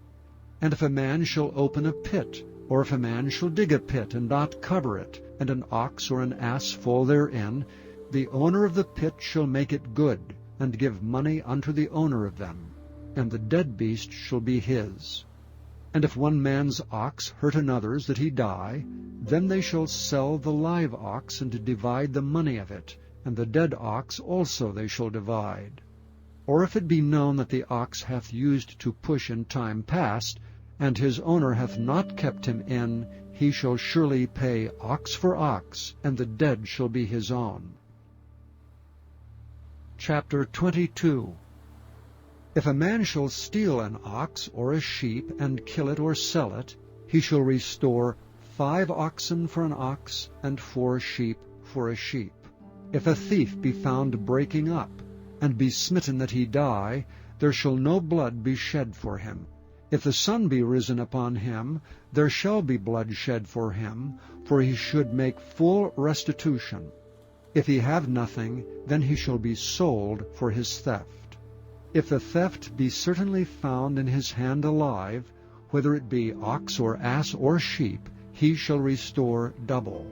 And if a man shall open a pit, or if a man shall dig a pit and not cover it, and an ox or an ass fall therein, the owner of the pit shall make it good, and give money unto the owner of them, and the dead beast shall be his. And if one man's ox hurt another's that he die, then they shall sell the live ox, and divide the money of it, and the dead ox also they shall divide. Or if it be known that the ox hath used to push in time past, and his owner hath not kept him in, he shall surely pay ox for ox, and the dead shall be his own. Chapter 22. If a man shall steal an ox or a sheep, and kill it or sell it, he shall restore 5 oxen for an ox, and 4 sheep for a sheep. If a thief be found breaking up, and be smitten that he die, there shall no blood be shed for him. If the sun be risen upon him, there shall be blood shed for him, for he should make full restitution. If he have nothing, then he shall be sold for his theft. If the theft be certainly found in his hand alive, whether it be ox or ass or sheep, he shall restore double.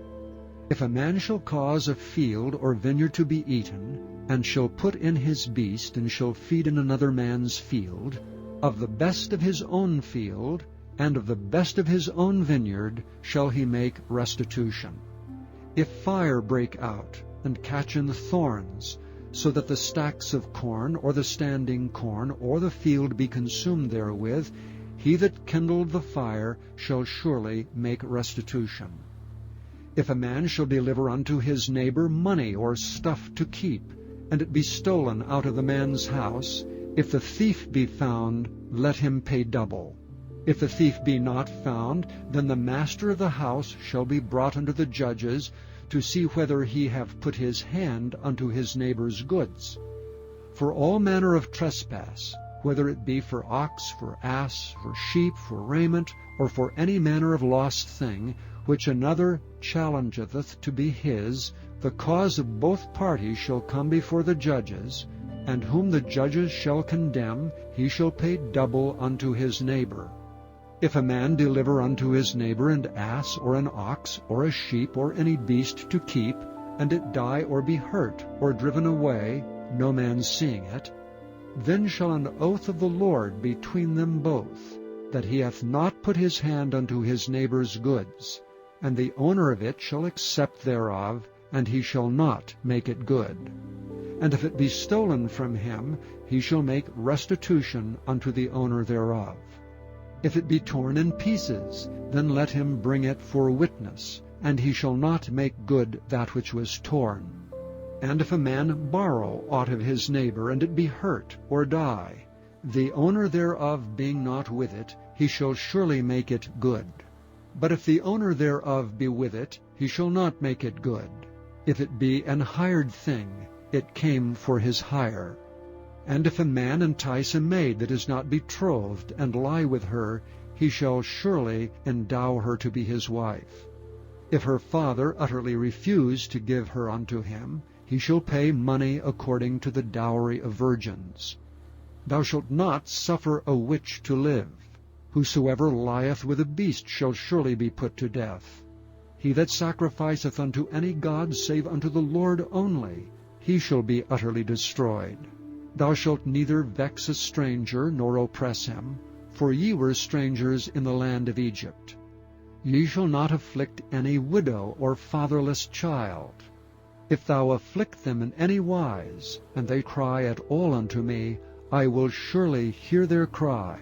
If a man shall cause a field or vineyard to be eaten, and shall put in his beast, and shall feed in another man's field, of the best of his own field, and of the best of his own vineyard, shall he make restitution. If fire break out, and catch in thorns, so that the stacks of corn, or the standing corn, or the field be consumed therewith, he that kindled the fire shall surely make restitution. If a man shall deliver unto his neighbor money or stuff to keep, and it be stolen out of the man's house, if the thief be found, let him pay double. If the thief be not found, then the master of the house shall be brought unto the judges, to see whether he have put his hand unto his neighbor's goods. For all manner of trespass, whether it be for ox, for ass, for sheep, for raiment, or for any manner of lost thing, which another challengeth to be his, the cause of both parties shall come before the judges, and whom the judges shall condemn, he shall pay double unto his neighbor. If a man deliver unto his neighbor an ass, or an ox, or a sheep, or any beast to keep, and it die or be hurt or driven away, no man seeing it, then shall an oath of the Lord between them both, that he hath not put his hand unto his neighbour's goods, and the owner of it shall accept thereof, and he shall not make it good. And if it be stolen from him, he shall make restitution unto the owner thereof. If it be torn in pieces, then let him bring it for witness, and he shall not make good that which was torn. And if a man borrow aught of his neighbour, and it be hurt or die, the owner thereof being not with it, he shall surely make it good. But if the owner thereof be with it, he shall not make it good. If it be an hired thing, it came for his hire. And if a man entice a maid that is not betrothed, and lie with her, he shall surely endow her to be his wife. If her father utterly refuse to give her unto him, he shall pay money according to the dowry of virgins. Thou shalt not suffer a witch to live. Whosoever lieth with a beast shall surely be put to death. He that sacrificeth unto any god save unto the Lord only, he shall be utterly destroyed. Thou shalt neither vex a stranger nor oppress him, for ye were strangers in the land of Egypt. Ye shall not afflict any widow or fatherless child. If thou afflict them in any wise, and they cry at all unto me, I will surely hear their cry.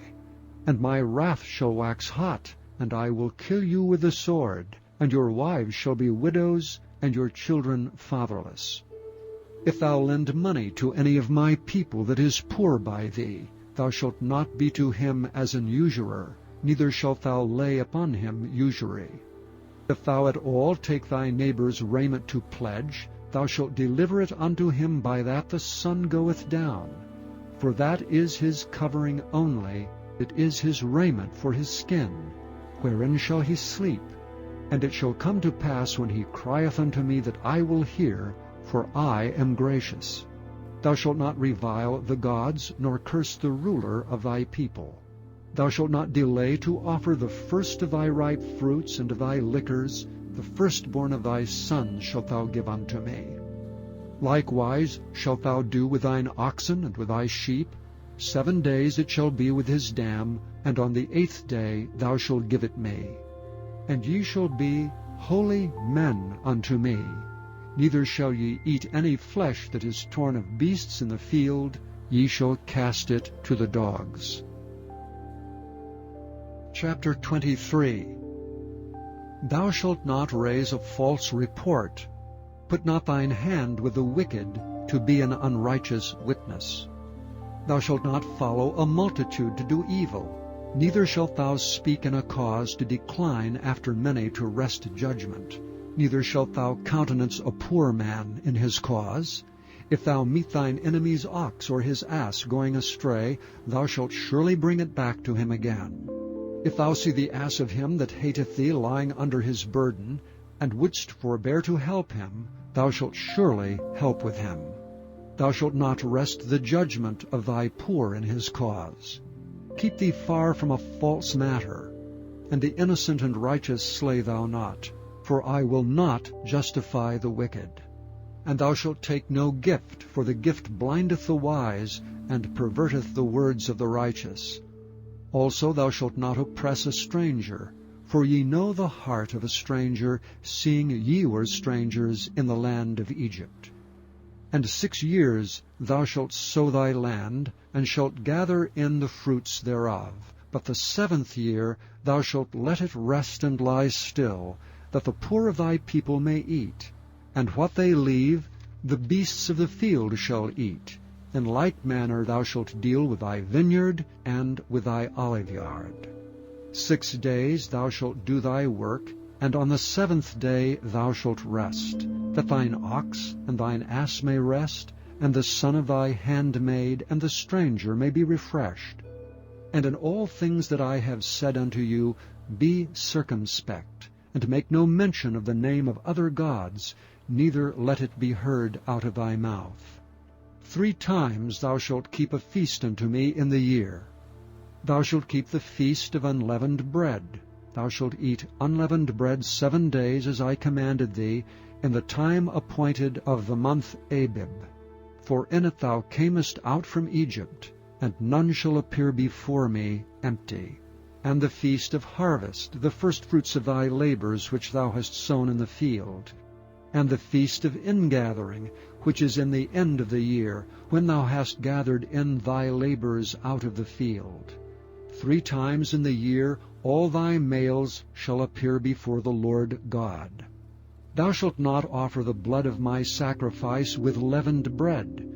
And my wrath shall wax hot, and I will kill you with the sword, and your wives shall be widows, and your children fatherless. If thou lend money to any of my people that is poor by thee, thou shalt not be to him as an usurer, neither shalt thou lay upon him usury. If thou at all take thy neighbour's raiment to pledge, thou shalt deliver it unto him by that the sun goeth down. For that is his covering only, it is his raiment for his skin. Wherein shall he sleep? And it shall come to pass when he crieth unto me that I will hear, for I am gracious. Thou shalt not revile the gods, nor curse the ruler of thy people. Thou shalt not delay to offer the first of thy ripe fruits and of thy liquors, the firstborn of thy sons shalt thou give unto me. Likewise shalt thou do with thine oxen and with thy sheep. 7 days it shall be with his dam, and on the 8th day thou shalt give it me. And ye shall be holy men unto me. Neither shall ye eat any flesh that is torn of beasts in the field, ye shall cast it to the dogs. Chapter 23. Thou shalt not raise a false report. Put not thine hand with the wicked, to be an unrighteous witness. Thou shalt not follow a multitude to do evil, neither shalt thou speak in a cause to decline after many to wrest judgment. Neither shalt thou countenance a poor man in his cause. If thou meet thine enemy's ox or his ass going astray, thou shalt surely bring it back to him again. If thou see the ass of him that hateth thee lying under his burden, and wouldst forbear to help him, thou shalt surely help with him. Thou shalt not wrest the judgment of thy poor in his cause. Keep thee far from a false matter, and the innocent and righteous slay thou not, for I will not justify the wicked. And thou shalt take no gift, for the gift blindeth the wise, and perverteth the words of the righteous. Also thou shalt not oppress a stranger, for ye know the heart of a stranger, seeing ye were strangers in the land of Egypt. And 6 years thou shalt sow thy land, and shalt gather in the fruits thereof. But the 7th year thou shalt let it rest and lie still, that the poor of thy people may eat. And what they leave, the beasts of the field shall eat. In like manner thou shalt deal with thy vineyard and with thy oliveyard. 6 days thou shalt do thy work, and on the 7th day thou shalt rest, that thine ox and thine ass may rest, and the son of thy handmaid and the stranger may be refreshed. And in all things that I have said unto you, be circumspect, and make no mention of the name of other gods, neither let it be heard out of thy mouth. 3 times thou shalt keep a feast unto me in the year. Thou shalt keep the feast of unleavened bread. Thou shalt eat unleavened bread 7 days, as I commanded thee, in the time appointed of the month Abib. For in it thou camest out from Egypt, and none shall appear before me empty. And the feast of harvest, the firstfruits of thy labors which thou hast sown in the field. And the feast of ingathering, which is in the end of the year, when thou hast gathered in thy labors out of the field. 3 times in the year all thy males shall appear before the Lord God. Thou shalt not offer the blood of my sacrifice with leavened bread,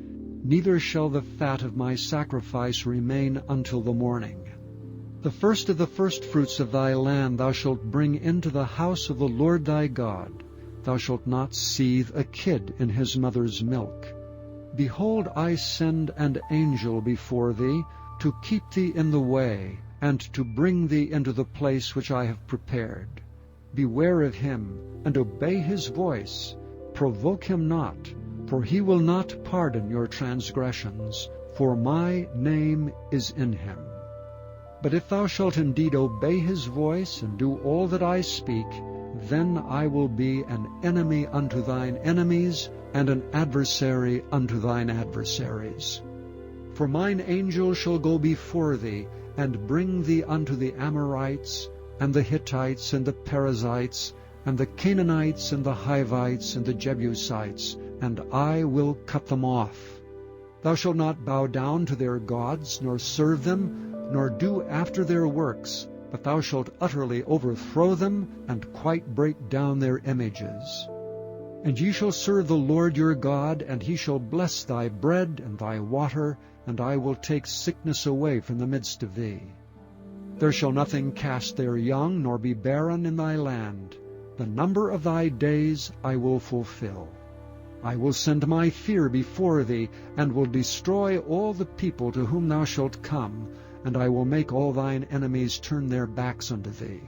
neither shall the fat of my sacrifice remain until the morning. The first of the firstfruits of thy land thou shalt bring into the house of the Lord thy God. Thou shalt not seethe a kid in his mother's milk. Behold, I send an angel before thee, to keep thee in the way, and to bring thee into the place which I have prepared. Beware of him, and obey his voice. Provoke him not, for he will not pardon your transgressions, for my name is in him. But if thou shalt indeed obey his voice, and do all that I speak, then I will be an enemy unto thine enemies, and an adversary unto thine adversaries. For mine angel shall go before thee, and bring thee unto the Amorites, and the Hittites, and the Perizzites, and the Canaanites, and the Hivites, and the Jebusites, and I will cut them off. Thou shalt not bow down to their gods, nor serve them, nor do after their works, but thou shalt utterly overthrow them, and quite break down their images. And ye shall serve the Lord your God, and he shall bless thy bread and thy water, and I will take sickness away from the midst of thee. There shall nothing cast their young, nor be barren in thy land. The number of thy days I will fulfill. I will send my fear before thee, and will destroy all the people to whom thou shalt come, and I will make all thine enemies turn their backs unto thee.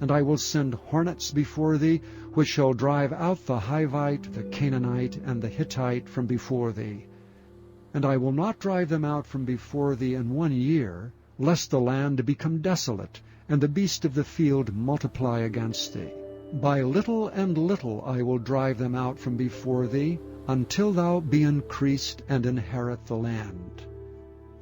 And I will send hornets before thee, which shall drive out the Hivite, the Canaanite, and the Hittite from before thee. And I will not drive them out from before thee in 1 year, lest the land become desolate, and the beast of the field multiply against thee. By little and little I will drive them out from before thee, until thou be increased and inherit the land.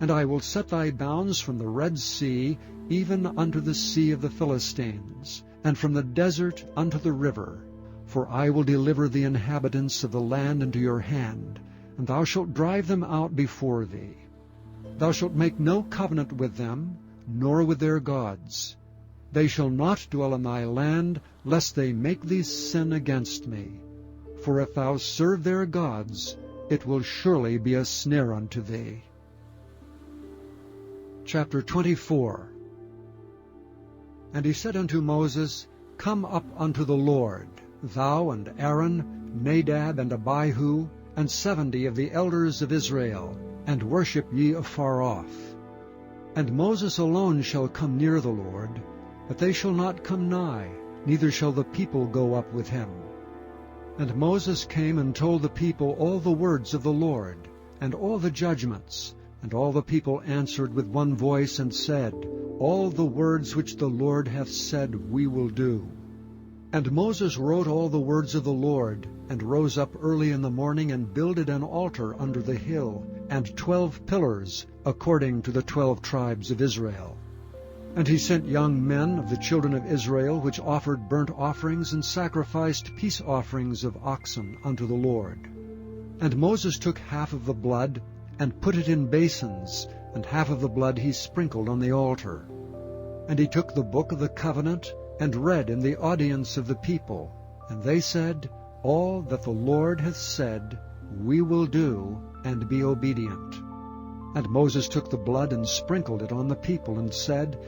And I will set thy bounds from the Red Sea, even unto the sea of the Philistines, and from the desert unto the river. For I will deliver the inhabitants of the land into your hand, and thou shalt drive them out before thee. Thou shalt make no covenant with them, nor with their gods. They shall not dwell in thy land, lest they make thee sin against me. For if thou serve their gods, it will surely be a snare unto thee. Chapter 24. And he said unto Moses, Come up unto the Lord, thou and Aaron, Nadab and Abihu, and 70 of the elders of Israel, and worship ye afar off. And Moses alone shall come near the Lord, but they shall not come nigh, neither shall the people go up with him. And Moses came and told the people all the words of the Lord, and all the judgments. And all the people answered with one voice, and said, All the words which the Lord hath said we will do. And Moses wrote all the words of the Lord, and rose up early in the morning, and builded an altar under the hill, and 12 pillars, according to the 12 tribes of Israel. And he sent young men of the children of Israel, which offered burnt offerings, and sacrificed peace offerings of oxen unto the Lord. And Moses took half of the blood, and put it in basins, and half of the blood he sprinkled on the altar. And he took the book of the covenant, and read in the audience of the people. And they said, All that the Lord hath said, we will do, and be obedient. And Moses took the blood, and sprinkled it on the people, and said,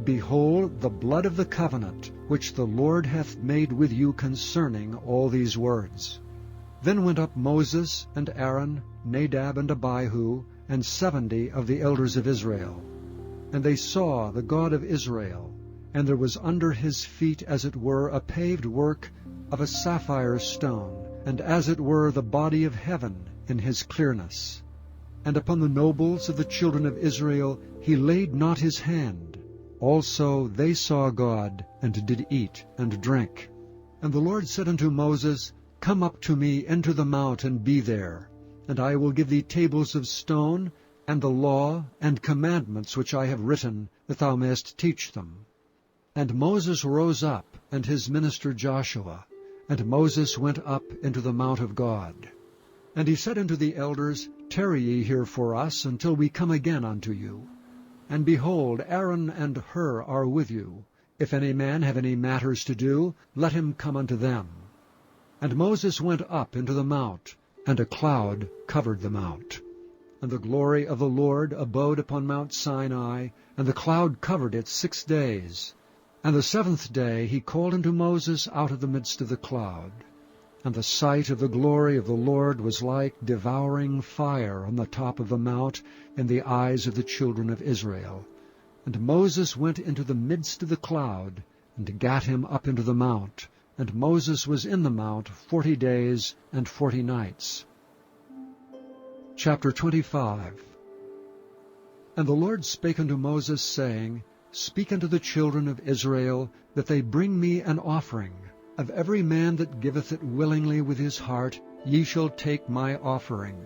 Behold the blood of the covenant, which the Lord hath made with you concerning all these words. Then went up Moses and Aaron, Nadab and Abihu, and 70 of the elders of Israel. And they saw the God of Israel, and there was under his feet as it were a paved work of a sapphire stone, and as it were the body of heaven in his clearness. And upon the nobles of the children of Israel he laid not his hand. Also they saw God, and did eat and drink. And the Lord said unto Moses, Come up to me into the mount, and be there, and I will give thee tables of stone, and the law and commandments which I have written, that thou mayest teach them. And Moses rose up, and his minister Joshua, and Moses went up into the mount of God. And he said unto the elders, Tarry ye here for us, until we come again unto you. And behold, Aaron and Hur are with you. If any man have any matters to do, let him come unto them. And Moses went up into the mount, and a cloud covered the mount. And the glory of the Lord abode upon Mount Sinai, and the cloud covered it 6 days. And the 7th day he called unto Moses out of the midst of the cloud. And the sight of the glory of the Lord was like devouring fire on the top of the mount in the eyes of the children of Israel. And Moses went into the midst of the cloud, and gat him up into the mount. And Moses was in the mount 40 days and 40 nights. Chapter 25. And the Lord spake unto Moses, saying, Speak unto the children of Israel, that they bring me an offering. Of every man that giveth it willingly with his heart, ye shall take my offering.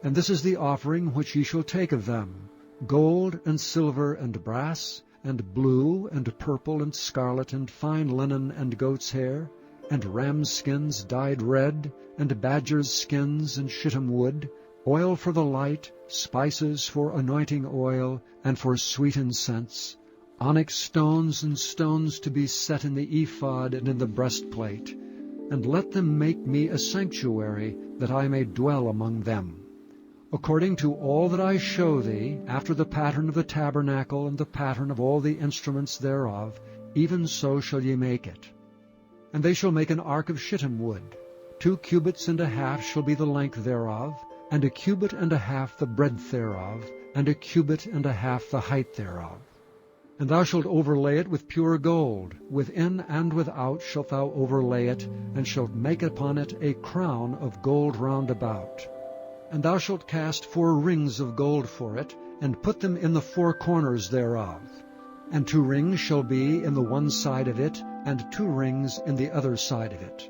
And this is the offering which ye shall take of them: gold and silver and brass, and blue and purple and scarlet and fine linen and goat's hair, and rams' skins dyed red, and badgers' skins and shittim wood, oil for the light, spices for anointing oil, and for sweet incense, onyx stones and stones to be set in the ephod and in the breastplate. And let them make me a sanctuary, that I may dwell among them. According to all that I show thee, after the pattern of the tabernacle and the pattern of all the instruments thereof, even so shall ye make it. And they shall make an ark of shittim wood. 2 cubits and a half shall be the length thereof, and 1 cubit and a half the breadth thereof, and 1 cubit and a half the height thereof. And thou shalt overlay it with pure gold. Within and without shalt thou overlay it, and shalt make upon it a crown of gold round about. And thou shalt cast 4 rings of gold for it, and put them in the 4 corners thereof. And 2 rings shall be in the one side of it, and 2 rings in the other side of it.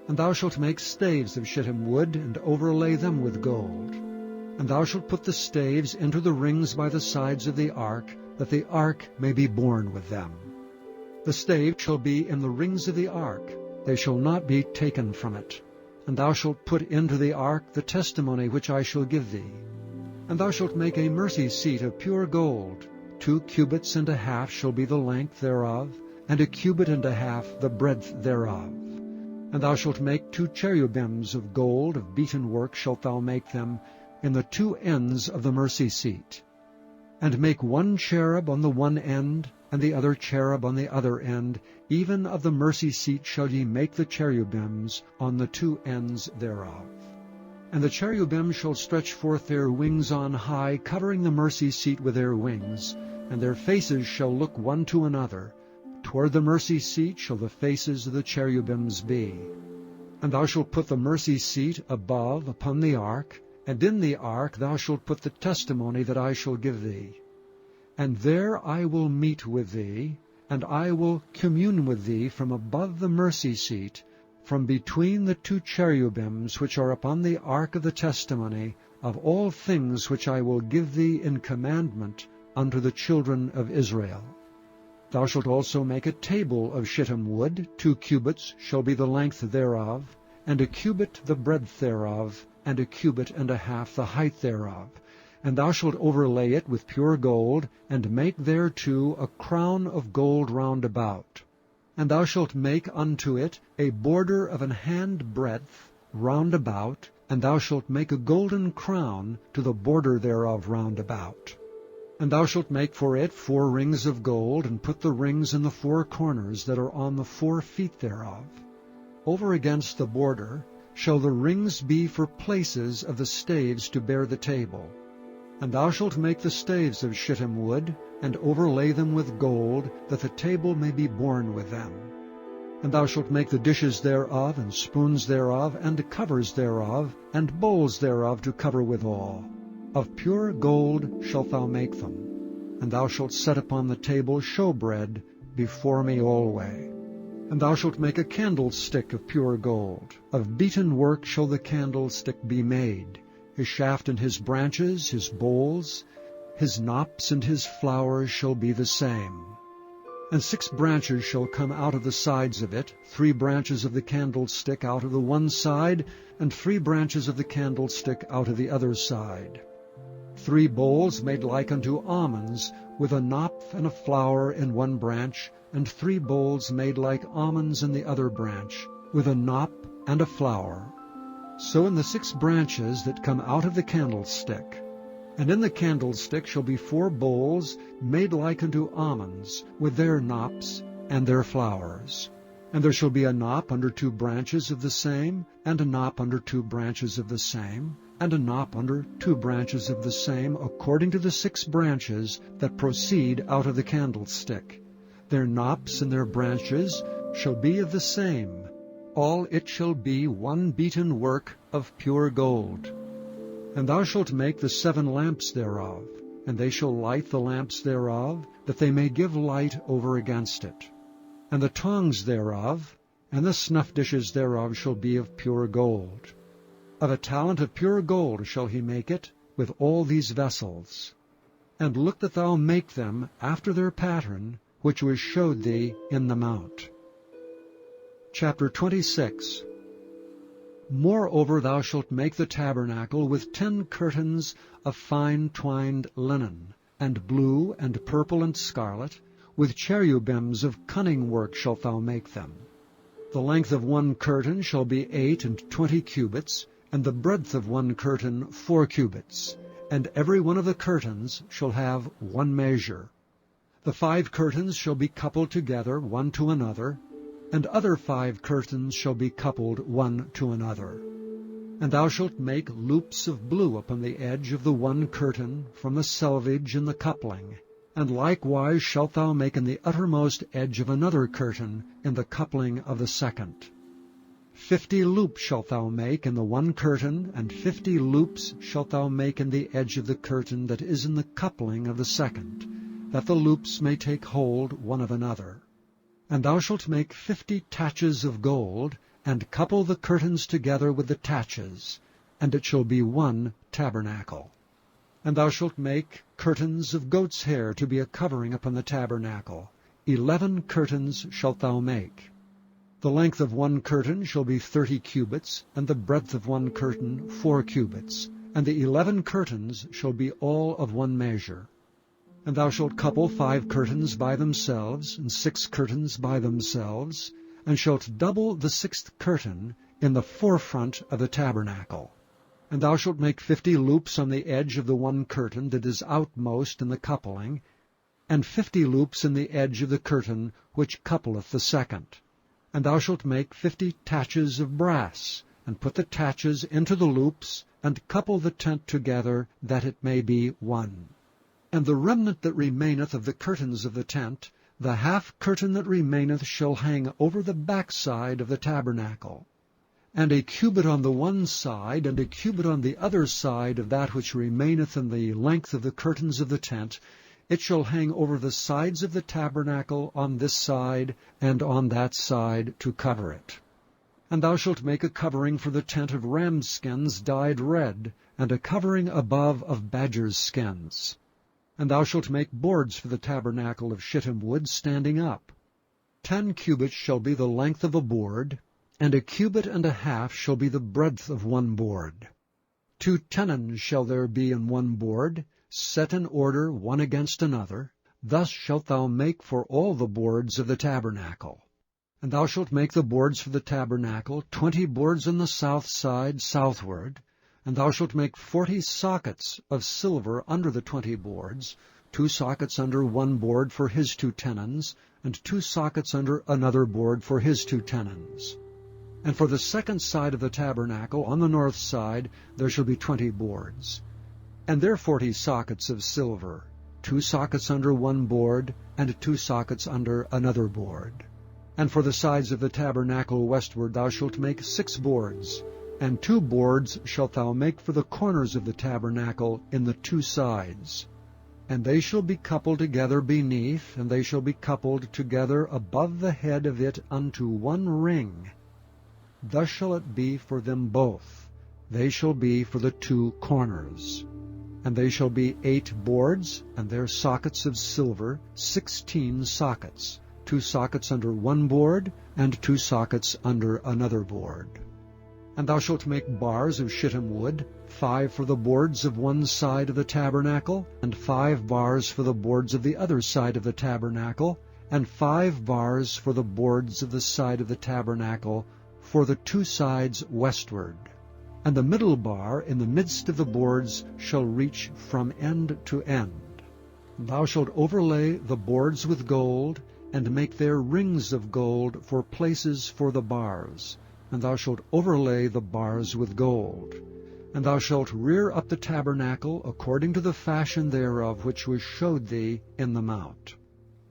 And thou shalt make staves of shittim wood, and overlay them with gold. And thou shalt put the staves into the rings by the sides of the ark, that the ark may be borne with them. The staves shall be in the rings of the ark, they shall not be taken from it. And thou shalt put into the ark the testimony which I shall give thee. And thou shalt make a mercy seat of pure gold. 2 cubits and a half shall be the length thereof, and 1 cubit and a half the breadth thereof. And thou shalt make 2 cherubims of gold, of beaten work shalt thou make them, in the 2 ends of the mercy seat. And make 1 cherub on the one end, and the other cherub on the other end. Even of the mercy seat shall ye make the cherubims on the 2 ends thereof. And the cherubim shall stretch forth their wings on high, covering the mercy seat with their wings, and their faces shall look one to another. Toward the mercy seat shall the faces of the cherubims be. And thou shalt put the mercy seat above upon the ark, and in the ark thou shalt put the testimony that I shall give thee. And there I will meet with thee, and I will commune with thee from above the mercy seat, from between the 2 cherubims which are upon the ark of the testimony, of all things which I will give thee in commandment unto the children of Israel. Thou shalt also make a table of shittim wood. 2 cubits shall be the length thereof, and 1 cubit the breadth thereof, and 1 cubit and a half the height thereof. And thou shalt overlay it with pure gold, and make thereto a crown of gold round about. And thou shalt make unto it a border of an hand breadth round about, and thou shalt make a golden crown to the border thereof round about. And thou shalt make for it 4 rings of gold, and put the rings in the 4 corners that are on the 4 feet thereof. Over against the border shall the rings be for places of the staves to bear the table. And thou shalt make the staves of shittim wood, and overlay them with gold, that the table may be borne with them. And thou shalt make the dishes thereof, and spoons thereof, and covers thereof, and bowls thereof to cover withal. Of pure gold shalt thou make them. And thou shalt set upon the table showbread before me alway. And thou shalt make a candlestick of pure gold. Of beaten work shall the candlestick be made. His shaft and his branches, his bowls, his knops and his flowers shall be the same. And 6 branches shall come out of the sides of it, 3 branches of the candlestick out of the one side, and 3 branches of the candlestick out of the other side. 3 bowls made like unto almonds, with a knop and a flower in one branch, and 3 bowls made like almonds in the other branch, with a knop and a flower. So in the 6 branches that come out of the candlestick. And in the candlestick shall be 4 bowls made like unto almonds, with their knops and their flowers. And there shall be a knop under 2 branches of the same, and a knop under 2 branches of the same, and a knop under 2 branches of the same, according to the 6 branches that proceed out of the candlestick. Their knops and their branches shall be of the same. All it shall be one beaten work of pure gold. And thou shalt make the 7 lamps thereof, and they shall light the lamps thereof, that they may give light over against it. And the tongs thereof, and the snuff dishes thereof shall be of pure gold. Of a talent of pure gold shall he make it, with all these vessels. And look that thou make them after their pattern, which was showed thee in the mount. Chapter 26. Moreover thou shalt make the tabernacle with 10 curtains of fine twined linen, and blue, and purple, and scarlet, with cherubims of cunning work shalt thou make them. The length of one curtain shall be 28 cubits, and the breadth of one curtain 4 cubits, and every one of the curtains shall have one measure. The 5 curtains shall be coupled together one to another, and other 5 curtains shall be coupled one to another. And thou shalt make loops of blue upon the edge of the one curtain from the selvage in the coupling, and likewise shalt thou make in the uttermost edge of another curtain in the coupling of the second. 50 loops shalt thou make in the one curtain, and 50 loops shalt thou make in the edge of the curtain that is in the coupling of the second, that the loops may take hold one of another. And thou shalt make 50 taches of gold, and couple the curtains together with the taches, and it shall be one tabernacle. And thou shalt make curtains of goat's hair to be a covering upon the tabernacle. 11 curtains shalt thou make. The length of one curtain shall be 30 cubits, and the breadth of one curtain 4 cubits, and the 11 curtains shall be all of one measure. And thou shalt couple 5 curtains by themselves, and 6 curtains by themselves, and shalt double the 6th curtain in the forefront of the tabernacle. And thou shalt make 50 loops on the edge of the one curtain that is outmost in the coupling, and 50 loops in the edge of the curtain which coupleth the second. And thou shalt make 50 taches of brass, and put the taches into the loops, and couple the tent together, that it may be one. And the remnant that remaineth of the curtains of the tent, the half curtain that remaineth shall hang over the backside of the tabernacle. And a cubit on the one side, and a cubit on the other side of that which remaineth in the length of the curtains of the tent, it shall hang over the sides of the tabernacle on this side and on that side to cover it. And thou shalt make a covering for the tent of ram skins dyed red, and a covering above of badgers' skins. And thou shalt make boards for the tabernacle of shittim wood standing up. 10 cubits shall be the length of a board, and a cubit and a half shall be the breadth of one board. 2 tenons shall there be in one board, set in order one against another. Thus shalt thou make for all the boards of the tabernacle. And thou shalt make the boards for the tabernacle, 20 boards on the south side southward. And thou shalt make 40 sockets of silver under the 20 boards, 2 sockets under one board for his 2 tenons, and 2 sockets under another board for his 2 tenons. And for the second side of the tabernacle, on the north side, there shall be 20 boards. And there 40 sockets of silver, 2 sockets under one board, and 2 sockets under another board. And for the sides of the tabernacle westward thou shalt make 6 boards, and 2 boards shalt thou make for the corners of the tabernacle in the 2 sides. And they shall be coupled together beneath, and they shall be coupled together above the head of it unto one ring. Thus shall it be for them both. They shall be for the 2 corners. And they shall be 8 boards, and their sockets of silver, 16 sockets, 2 sockets under one board, and 2 sockets under another board. And thou shalt make bars of shittim wood, 5 for the boards of one side of the tabernacle, and 5 bars for the boards of the other side of the tabernacle, and 5 bars for the boards of the side of the tabernacle, for the 2 sides westward. And the middle bar in the midst of the boards shall reach from end to end. And thou shalt overlay the boards with gold, and make their rings of gold for places for the bars. And thou shalt overlay the bars with gold. And thou shalt rear up the tabernacle according to the fashion thereof which was showed thee in the mount.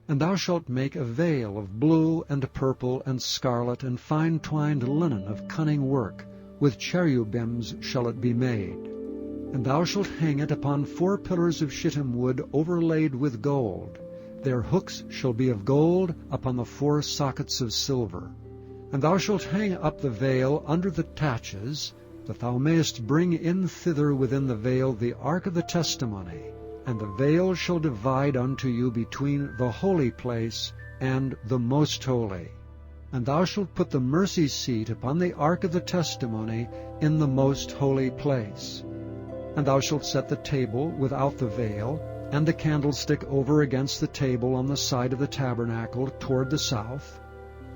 And thou shalt make a veil of blue and purple and scarlet and fine twined linen of cunning work, with cherubims shall it be made. And thou shalt hang it upon 4 pillars of shittim wood overlaid with gold. Their hooks shall be of gold upon the 4 sockets of silver. And thou shalt hang up the veil under the taches, that thou mayest bring in thither within the veil the ark of the testimony. And the veil shall divide unto you between the holy place and the most holy. And thou shalt put the mercy seat upon the ark of the testimony in the most holy place. And thou shalt set the table without the veil, and the candlestick over against the table on the side of the tabernacle toward the south.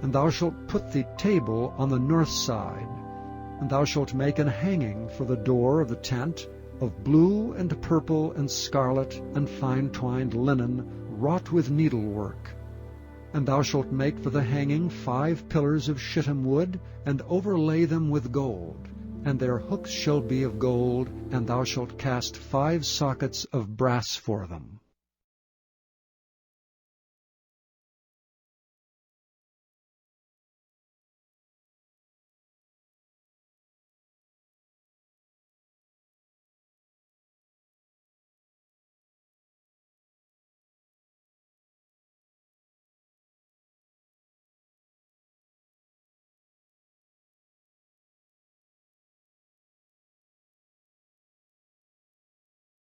And thou shalt put the table on the north side. And thou shalt make an hanging for the door of the tent, of blue and purple and scarlet and fine twined linen, wrought with needlework. And thou shalt make for the hanging 5 pillars of shittim wood, and overlay them with gold. And their hooks shall be of gold, and thou shalt cast 5 sockets of brass for them.